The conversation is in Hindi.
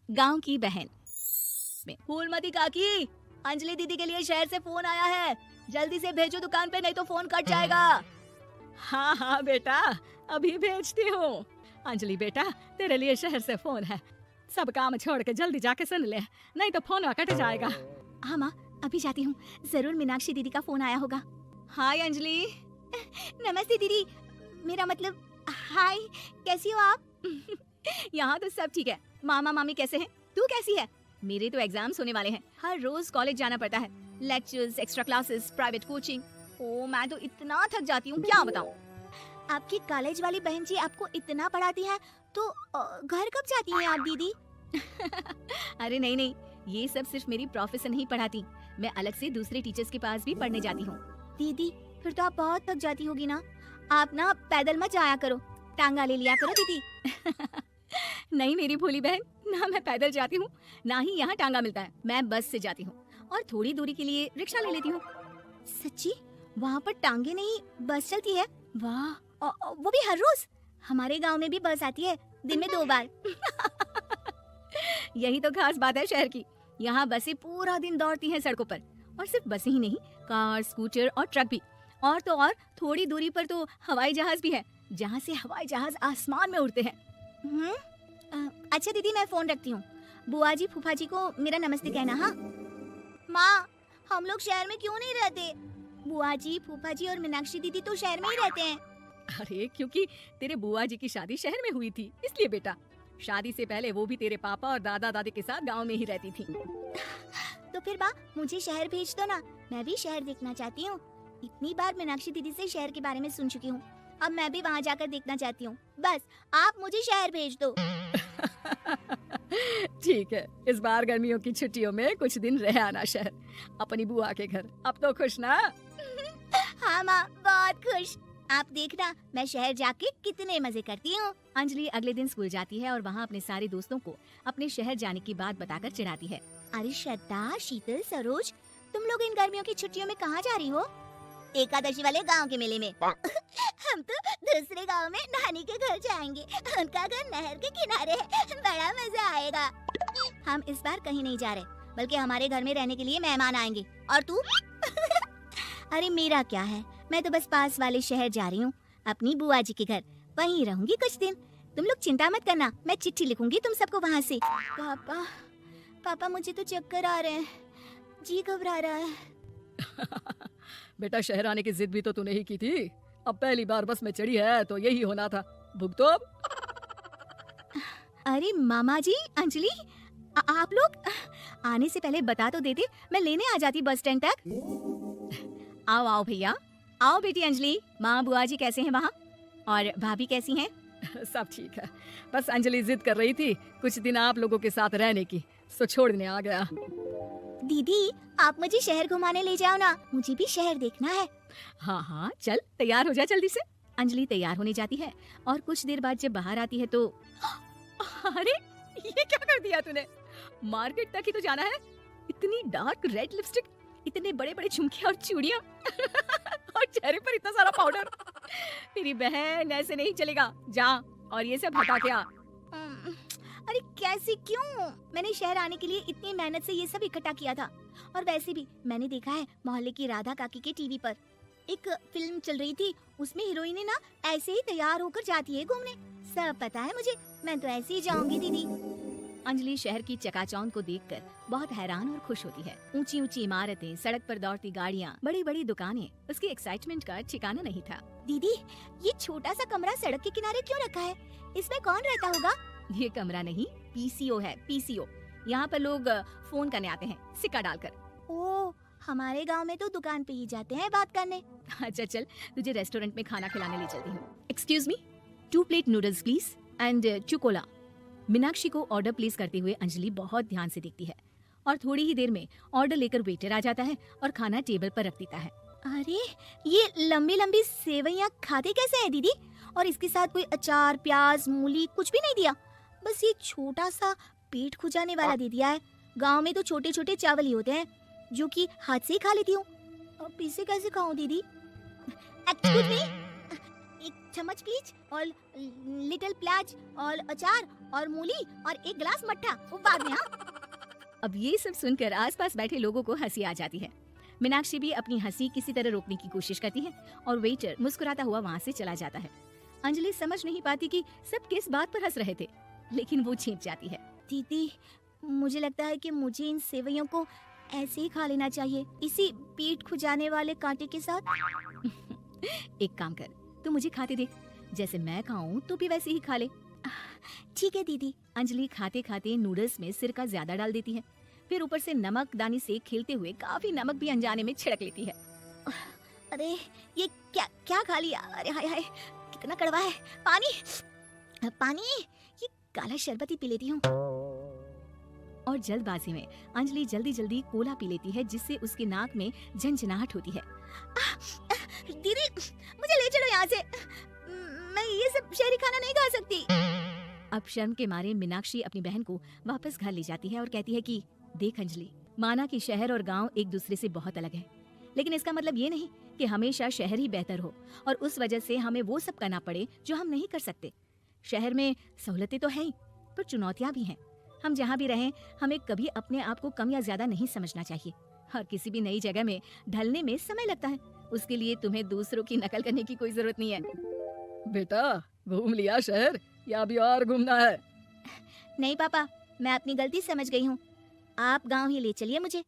गांव की बहन। फूलमती काकी, अंजलि दीदी के लिए शहर से फोन आया है, जल्दी से भेजो दुकान पे, नहीं तो फोन कट जाएगा। हाँ हाँ बेटा, अभी भेजती हूँ। अंजलि बेटा, तेरे लिए शहर से फोन है, सब काम छोड़ के जल्दी जाके सुन ले, नहीं तो फोन कट जाएगा। हाँ माँ, अभी जाती हूँ, जरूर मीनाक्षी दीदी का फोन आया होगा। हाय अंजलि। नमस्ते दीदी, मेरा मतलब हाय, कैसी हो आप? यहाँ तो सब ठीक है। मामा मामी कैसे हैं? तू कैसी है? मेरे तो एग्जाम्स होने वाले हैं, हर रोज कॉलेज जाना पड़ता है, lectures, extra classes, private coaching. ओ मैं तो इतना थक जाती हूँ, क्या बताऊँ। आपकी कॉलेज वाली बहन जी आपको इतना पढ़ाती है, तो घर कब जाती हैं आप दीदी? अरे नहीं नहीं, ये सब सिर्फ मेरी प्रोफेसर नहीं पढ़ाती, मैं अलग से दूसरे टीचर्स के पास भी पढ़ने जाती हूँ। दीदी फिर तो आप बहुत थक जाती होगी ना, आप ना पैदल मत जाया करो, टांगा ले लिया करो दीदी। नहीं मेरी भोली बहन, ना मैं पैदल जाती हूँ, ना ही यहाँ टांगा मिलता है, मैं बस से जाती हूँ और थोड़ी दूरी के लिए रिक्शा ले लेती हूँ। सच्ची? वहाँ पर टांगे नहीं बस चलती है? वाह, वो भी हर रोज? हमारे गांव में भी बस आती है, दिन में 2 बार। यही तो खास बात है शहर की, यहाँ बसें पूरा दिन दौड़ती हैं सड़कों पर, और सिर्फ बसें ही नहीं, कार, स्कूटर और ट्रक भी, और तो और थोड़ी दूरी पर तो हवाई जहाज भी है, जहाँ से हवाई जहाज आसमान में उड़ते हैं। अच्छा दीदी, मैं फोन रखती हूँ, बुआ जी फूफा जी को मेरा नमस्ते कहना। हाँ माँ, हम लोग शहर में क्यों नहीं रहते? बुआ जी फूफा जी और मीनाक्षी दीदी तो शहर में ही रहते हैं। अरे क्योंकि तेरे बुआ जी की शादी शहर में हुई थी, इसलिए बेटा। शादी से पहले वो भी तेरे पापा और दादा दादी के साथ गांव में ही रहती थी। तो फिर माँ, मुझे शहर भेज दो ना, मैं भी शहर देखना चाहती हूँ। इतनी बार मीनाक्षी दीदी से शहर के बारे में सुन चुकी हूँ, अब मैं भी वहाँ जाकर देखना चाहती हूँ। बस आप मुझे शहर भेज दो। ठीक है, इस बार गर्मियों की छुट्टियों में कुछ दिन रह आना शहर, अपनी बुआ के घर। अब तो खुश ना? हाँ माँ, बहुत खुश। आप देखना मैं शहर जाके कितने मजे करती हूँ। अंजलि अगले दिन स्कूल जाती है और वहाँ अपने सारे दोस्तों को अपने शहर जाने की बात बताकर चिढ़ाती है। अरे श्रद्धा, शीतल, सरोज, तुम लोग इन गर्मियों की छुट्टियों में कहाँ जा रही हो? एकादशी वाले गांव के मेले में। हम तो दूसरे गांव में नानी के घर जाएंगे, उनका घर नहर के किनारे है, बड़ा मजा आएगा। हम इस बार कहीं नहीं जा रहे, बल्कि हमारे घर में रहने के लिए मेहमान आएंगे। और तू? अरे मेरा क्या है, मैं तो बस पास वाले शहर जा रही हूँ, अपनी बुआ जी के घर, वहीं रहूंगी कुछ दिन। तुम लोग चिंता मत करना, मैं चिट्ठी लिखूंगी तुम सबको वहाँ से। पापा, पापा मुझे तो चक्कर आ रहे हैं, जी घबरा रहा है। बेटा शहर आने की जिद भी तो तूने ही की थी, अब पहली बार बस में चढ़ी है तो यही होना था, भुगतो अब। अरे मामा जी, अंजलि, आप लोग आने से पहले बता तो देते, मैं लेने आ जाती बस स्टैंड तक। आओ आओ भैया, आओ बेटी अंजलि। माँ बुआ जी कैसे हैं वहाँ, और भाभी कैसी हैं? सब ठीक है, बस अंजलि जिद कर रही थी कुछ दिन आप लोगों के साथ रहने की, सो छोड़ने आ गया। दीदी आप मुझे शहर घुमाने ले जाओ ना, मुझे भी शहर देखना है। हाँ हाँ चल, तैयार हो जा जल्दी से। अंजलि तैयार होने जाती है और कुछ देर बाद जब बाहर आती है तो अरे ये क्या कर दिया तूने, मार्केट तक ही तो जाना है, इतनी डार्क रेड लिपस्टिक, इतने बड़े बड़े झुमके और चूड़ियां और चेहरे पर इतना सारा पाउडर। मेरी बहन ऐसे नहीं चलेगा, जा और ये सब हटा के आ। अरे कैसे, क्यों? मैंने शहर आने के लिए इतनी मेहनत से ये सब इकट्ठा किया था, और वैसे भी मैंने देखा है मोहल्ले की राधा काकी के टीवी पर एक फिल्म चल रही थी, उसमें हीरोइने ना ऐसे ही तैयार होकर जाती है घूमने। सब पता है मुझे, मैं तो ऐसे ही जाऊंगी दीदी। अंजलि शहर की चकाचौंध को देखकर बहुत हैरान और खुश होती है। ऊंची ऊंची इमारतें, सड़क पर दौड़ती गाड़ियाँ, बड़ी बड़ी दुकानें, उसकी एक्साइटमेंट का ठिकाना नहीं था। दीदी ये छोटा सा कमरा सड़क के किनारे क्यों रखा है, इसमें कौन रहता होगा? ये कमरा नहीं, पीसीओ है, पीसीओ। यहाँ पर लोग फोन करने आते हैं सिक्का डालकर। ओह, हमारे गांव में तो दुकान पे ही जाते हैं बात करने। अच्छा चल, तुझे रेस्टोरेंट में खाना खिलाने ले चलती हूँ। Excuse me, 2 plate noodles please and 2 Cola. Meenakshi को ऑर्डर प्लेस करते हुए अंजलि बहुत ध्यान से देखती है और थोड़ी ही देर में ऑर्डर लेकर वेटर आ जाता है और खाना टेबल पर रख देता है। अरे ये लंबी लंबी सेवइयाँ खाते कैसे है दीदी, और इसके साथ कोई अचार, प्याज, मूली कुछ भी नहीं दिया, बस ये छोटा सा पेट खुजाने वाला दे दिया है। गांव में तो छोटे छोटे चावल ही होते हैं जो कि हाथ से ही खा लेती हूँ, अब इसे कैसे खाऊं दीदी? एक्सक्यूज मी, एक चम्मच प्लीज, और लिटिल प्याज और अचार और मूली और एक गिलास मट्ठा, वो बाद में। हाँ। अब ये सब सुनकर आसपास बैठे लोगों को हंसी आ जाती है। मीनाक्षी भी अपनी हंसी किसी तरह रोकने की कोशिश करती है और वेटर मुस्कुराता हुआ वहाँ से चला जाता है। अंजलि समझ नहीं पाती कि सब किस बात पर हंस रहे थे, लेकिन वो छिप जाती है। दीदी, मुझे लगता है कि मुझे इन सेवइयों को ऐसे ही खा लेना चाहिए, इसी पीठ खुजाने वाले कांटे के साथ। एक काम कर, तू मुझे खाते देख, जैसे मैं खाऊं तो भी वैसे ही खा ले। ठीक है दीदी। अंजलि खाते खाते नूडल्स में सिरका ज्यादा डाल देती है, फिर ऊपर से नमक दानी से खेलते हुए काफी नमक भी अनजाने में छिड़क लेती है। अरे ये क्या क्या खा लिया, अरे हाय हाय कितना कड़वा है। पानी पानी, ये काला शरबत ही पी लेती हूँ। और जल्दबाजी में अंजलि जल्दी जल्दी कोला पी लेती है, जिससे उसके नाक में झंझनाहट होती है। दीदी मुझे ले चलो यहाँ से, मैं ये सब शहरी खाना नहीं खा सकती। अब शर्म के मारे मीनाक्षी अपनी बहन को वापस घर ले जाती है और कहती है कि देख अंजलि, माना कि शहर और गांव एक दूसरे से बहुत अलग है, लेकिन इसका मतलब ये नहीं कि हमेशा शहर ही बेहतर हो और उस वजह से हमें वो सब करना पड़े जो हम नहीं कर सकते। शहर में सहूलतें तो हैं ही, पर चुनौतियां भी हैं। हम जहाँ भी रहें, हमें कभी अपने आप को कम या ज्यादा नहीं समझना चाहिए। और किसी भी नई जगह में ढलने में समय लगता है, उसके लिए तुम्हें दूसरों की नकल करने की कोई जरूरत नहीं है। बेटा, घूम लिया शहर या अभी और घूमना है? नहीं पापा, मैं अपनी गलती समझ गई हूँ, आप गांव ही ले चलिए मुझे।